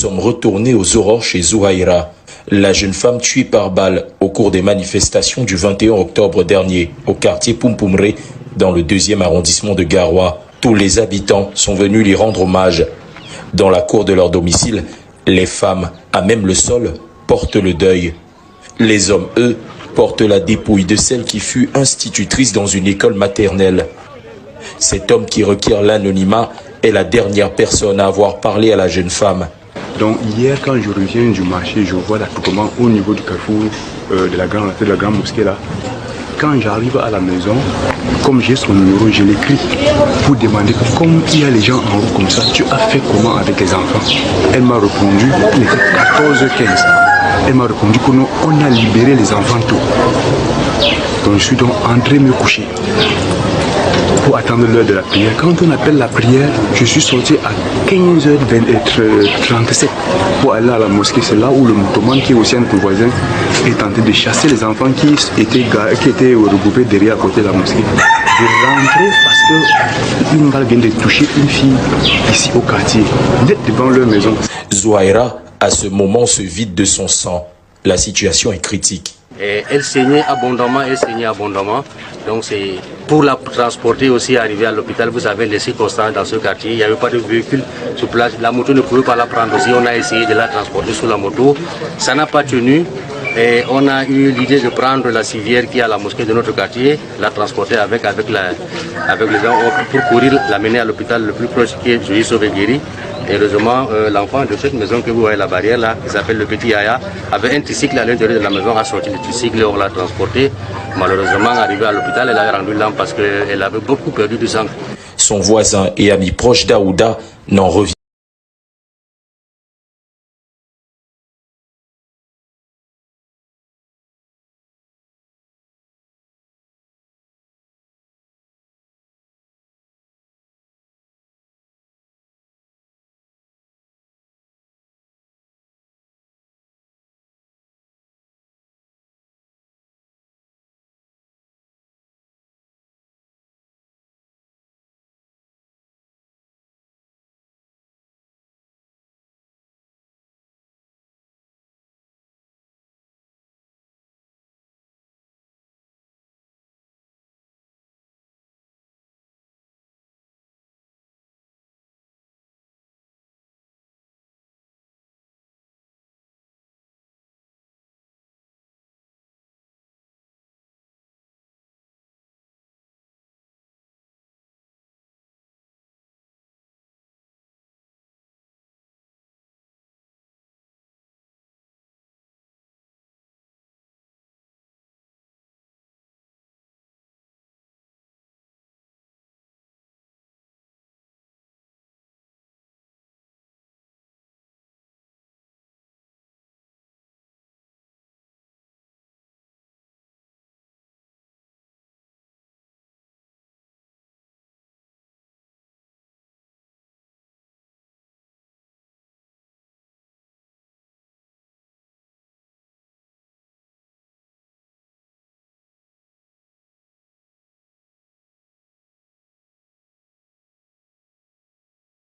sommes retournés aux aurores chez Zouhaïra, la jeune femme tuée par balle au cours des manifestations du 21 octobre dernier au quartier Pumpumré, dans le 2e arrondissement de Garoua. Tous les habitants sont venus lui rendre hommage. Dans la cour de leur domicile, les femmes, à même le sol, portent le deuil. Les hommes, eux, portent la dépouille de celle qui fut institutrice dans une école maternelle. Cet homme qui requiert l'anonymat est la dernière personne à avoir parlé à la jeune femme. Donc hier, quand je reviens du marché, je vois l'attroupement au niveau du carrefour de la grande mosquée là. Quand j'arrive à la maison, comme j'ai son numéro, je l'écris pour demander que comme il y a les gens en haut comme ça, tu as fait comment avec les enfants? Elle m'a répondu, il était 14h15. Elle m'a répondu que nous, on a libéré les enfants tôt. Donc je suis donc entré me coucher pour attendre l'heure de la prière. Quand on appelle la prière, je suis sorti à 15h37 pour aller à la mosquée. C'est là où le musulman qui est aussi un voisin est en train de chasser les enfants qui étaient regroupés derrière à côté de la mosquée. Je rentrais parce qu'une balle vient de toucher une fille ici au quartier, net devant leur maison. Zouhaïra, à ce moment, se vide de son sang. La situation est critique. Et elle saignait abondamment. Donc c'est pour la transporter aussi, arriver à l'hôpital. Vous savez, les circonstances dans ce quartier, il n'y avait pas de véhicule sur place. La moto ne pouvait pas la prendre aussi. On a essayé de la transporter sur la moto. Ça n'a pas tenu. Et on a eu l'idée de prendre la civière qui est à la mosquée de notre quartier, la transporter avec les gens pour courir, l'amener à l'hôpital le plus proche qui est Joui Sauvé-Guéry. Et heureusement, l'enfant de cette maison que vous voyez la barrière là, qui s'appelle le petit Yaya, avait un tricycle à l'intérieur de la maison, a sorti le tricycle et on l'a transporté. Malheureusement, arrivé à l'hôpital, elle a rendu l'âme parce qu'elle avait beaucoup perdu du sang. Son voisin et ami proche d'Aouda n'en revient